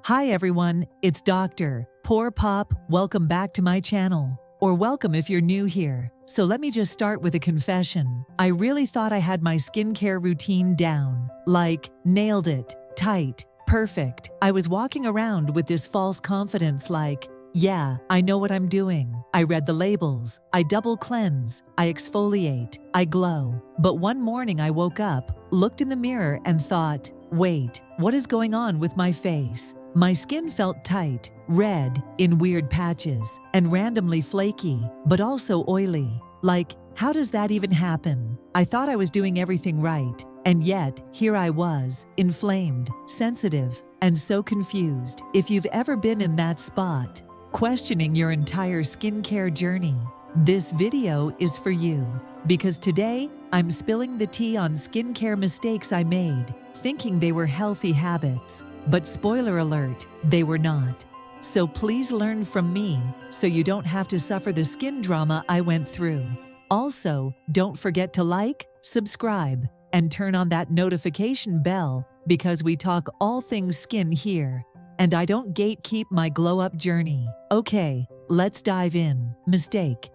Hi everyone, it's Dr. Pore Pop. Welcome back to my channel. Or welcome if you're new here. So let me just start with a confession. I really thought I had my skincare routine down. Like, nailed it, tight, perfect. I was walking around with this false confidence like, yeah, I know what I'm doing. I read the labels. I double cleanse. I exfoliate. I glow. But one morning I woke up, looked in the mirror and thought, wait, what is going on with my face? My skin felt tight, red, in weird patches, and randomly flaky, but also oily. Like, how does that even happen? I thought I was doing everything right, and yet, here I was, inflamed, sensitive, and so confused. If you've ever been in that spot, questioning your entire skincare journey, this video is for you. Because today, I'm spilling the tea on skincare mistakes I made, thinking they were healthy habits. But spoiler alert, they were not. So please learn from me so you don't have to suffer the skin drama I went through. Also, don't forget to like, subscribe, and turn on that notification bell because we talk all things skin here. And I don't gatekeep my glow-up journey. Okay, let's dive in. Mistake.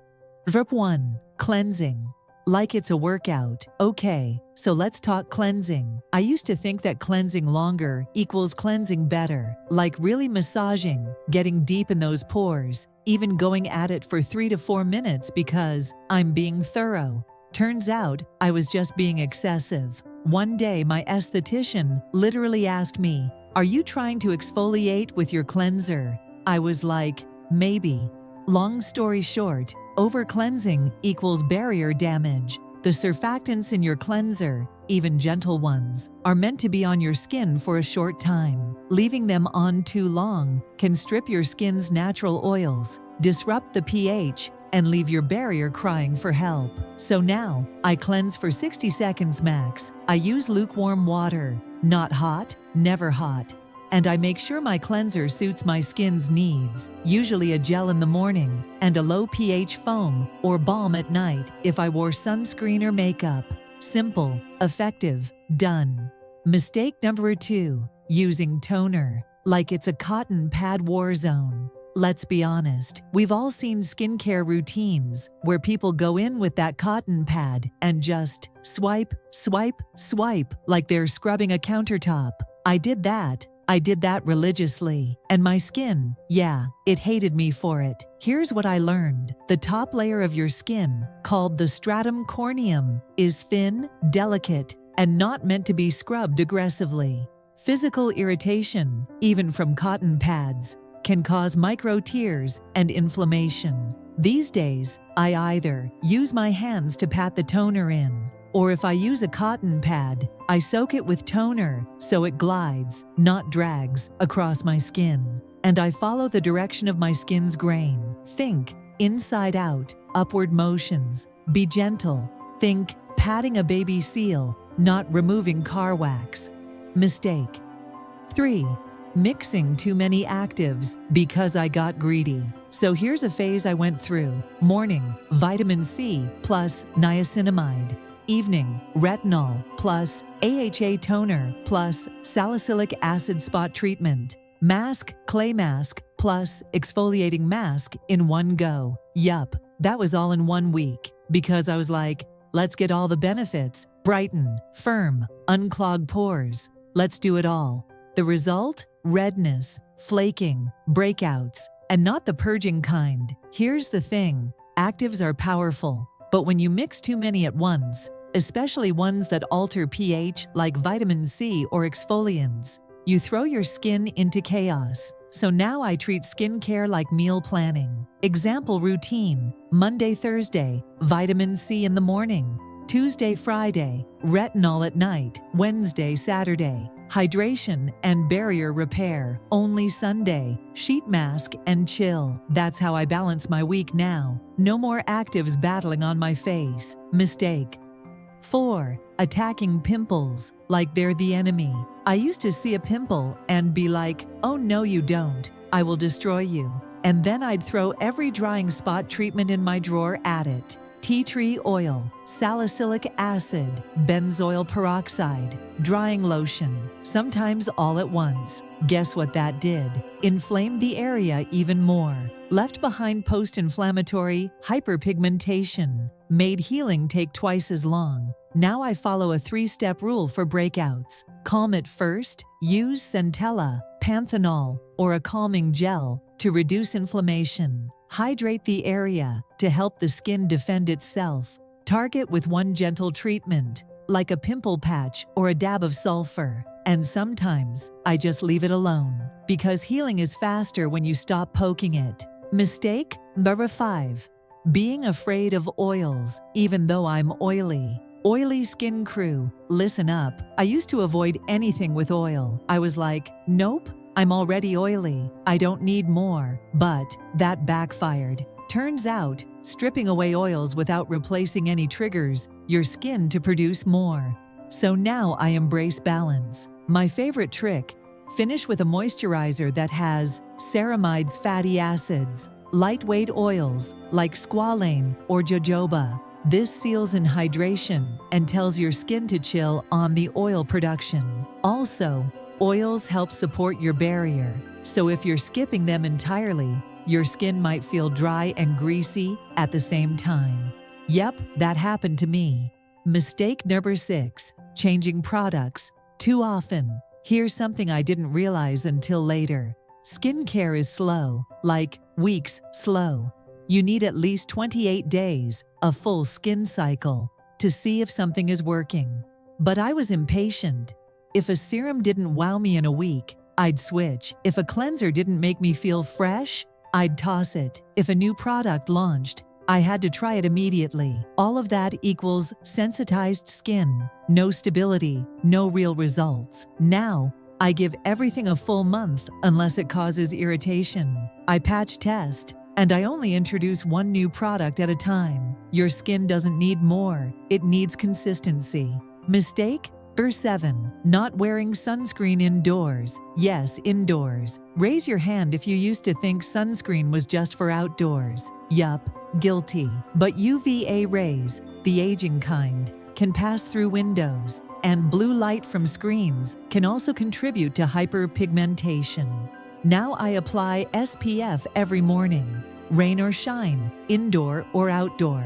Verb 1. Cleansing. Like it's a workout. Okay, so let's talk cleansing. I used to think that cleansing longer equals cleansing better, like really massaging, getting deep in those pores, even going at it for 3 to 4 minutes because I'm being thorough. Turns out, I was just being excessive. One day, my esthetician literally asked me, "Are you trying to exfoliate with your cleanser?" I was like, maybe. Long story short, over-cleansing equals barrier damage. The surfactants in your cleanser, even gentle ones, are meant to be on your skin for a short time. Leaving them on too long can strip your skin's natural oils, disrupt the pH, and leave your barrier crying for help. So now, I cleanse for 60 seconds max. I use lukewarm water, not hot, never hot. And I make sure my cleanser suits my skin's needs, usually a gel in the morning and a low pH foam or balm at night if I wore sunscreen or makeup. Simple, effective, done. Mistake number 2, using toner. Like it's a cotton pad war zone. Let's be honest, we've all seen skincare routines where people go in with that cotton pad and just swipe, swipe, swipe like they're scrubbing a countertop. I did that religiously, and my skin, yeah, it hated me for it. Here's what I learned. The top layer of your skin, called the stratum corneum, is thin, delicate, and not meant to be scrubbed aggressively. Physical irritation, even from cotton pads, can cause micro tears and inflammation. These days, I either use my hands to pat the toner in, or if I use a cotton pad, I soak it with toner so it glides, not drags, across my skin. And I follow the direction of my skin's grain. Think inside out, upward motions. Be gentle. Think patting a baby seal, not removing car wax. Mistake. 3. Mixing too many actives because I got greedy. So here's a phase I went through. Morning, vitamin C plus niacinamide. Evening, retinol plus AHA toner plus salicylic acid spot treatment. Mask, clay mask plus exfoliating mask in one go. Yup, that was all in 1 week because I was like, let's get all the benefits. Brighten, firm, unclog pores. Let's do it all. The result? Redness, flaking, breakouts, and not the purging kind. Here's the thing, actives are powerful, but when you mix too many at once, especially ones that alter pH like vitamin C or exfoliants, you throw your skin into chaos. So now I treat skincare like meal planning. Example routine: Monday, Thursday, vitamin C in the morning. Tuesday, Friday, retinol at night. Wednesday, Saturday, hydration and barrier repair. Only Sunday, sheet mask and chill. That's how I balance my week now. No more actives battling on my face. Mistake. 4. Attacking pimples like they're the enemy. I used to see a pimple and be like, oh no you don't, I will destroy you. And then I'd throw every drying spot treatment in my drawer at it. tea tree oil, salicylic acid, benzoyl peroxide, drying lotion, sometimes all at once. Guess what that did? Inflamed the area even more. Left behind post-inflammatory hyperpigmentation. Made healing take twice as long. Now I follow a 3-step rule for breakouts. Calm it first, use centella, panthenol, or a calming gel to reduce inflammation. Hydrate the area to help the skin defend itself. Target with one gentle treatment, like a pimple patch or a dab of sulfur. And sometimes I just leave it alone, because healing is faster when you stop poking it. Mistake number 5. Being afraid of oils, even though I'm oily. Oily skin crew, listen up. I used to avoid anything with oil. I was like, nope, I'm already oily. I don't need more. But that backfired. Turns out, stripping away oils without replacing any triggers your skin to produce more. So now I embrace balance. My favorite trick: finish with a moisturizer that has ceramides, fatty acids, lightweight oils like squalane or jojoba. This seals in hydration and tells your skin to chill on the oil production. Also, oils help support your barrier, so if you're skipping them entirely, your skin might feel dry and greasy at the same time. Yep, that happened to me. Mistake number 6, changing products too often. Here's something I didn't realize until later. Skincare is slow, like weeks slow. You need at least 28 days, a full skin cycle, to see if something is working. But I was impatient. If a serum didn't wow me in a week, I'd switch. If a cleanser didn't make me feel fresh, I'd toss it. If a new product launched, I had to try it immediately. All of that equals sensitized skin. No stability, no real results. Now, I give everything a full month unless it causes irritation. I patch test, and I only introduce one new product at a time. Your skin doesn't need more, it needs consistency. Mistake number 7, not wearing sunscreen indoors. Yes, indoors. Raise your hand if you used to think sunscreen was just for outdoors. Yup, guilty. But UVA rays, the aging kind, can pass through windows, and blue light from screens can also contribute to hyperpigmentation. Now I apply SPF every morning, rain or shine, indoor or outdoor.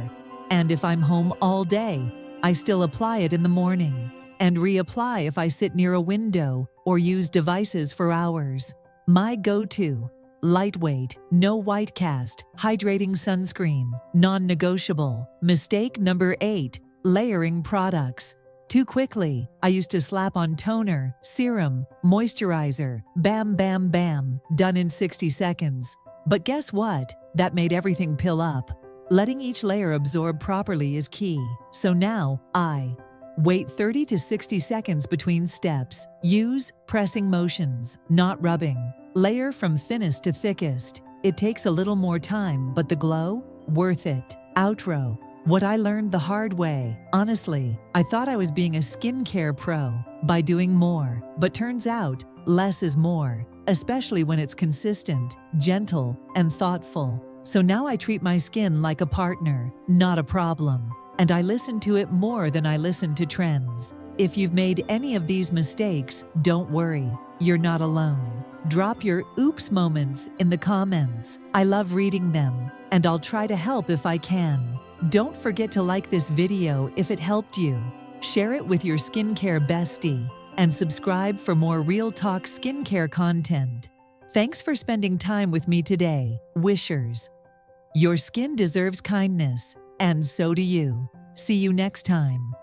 And if I'm home all day, I still apply it in the morning, and reapply if I sit near a window or use devices for hours. My go-to: lightweight, no white cast, hydrating sunscreen, non-negotiable. Mistake number 8, layering products too quickly. I used to slap on toner, serum, moisturizer, bam, bam, bam, done in 60 seconds. But guess what? That made everything pill up. Letting each layer absorb properly is key. So now, I wait 30 to 60 seconds between steps. Use pressing motions, not rubbing. Layer from thinnest to thickest. It takes a little more time, but the glow? Worth it. Outro. What I learned the hard way. Honestly, I thought I was being a skincare pro by doing more, but turns out less is more, especially when it's consistent, gentle, and thoughtful. So now I treat my skin like a partner, not a problem. And I listen to it more than I listen to trends. If you've made any of these mistakes, don't worry, you're not alone. Drop your oops moments in the comments. I love reading them, and I'll try to help if I can. Don't forget to like this video if it helped you. Share it with your skincare bestie, and subscribe for more real talk skincare content. Thanks for spending time with me today, wishers. Your skin deserves kindness, and so do you. See you next time.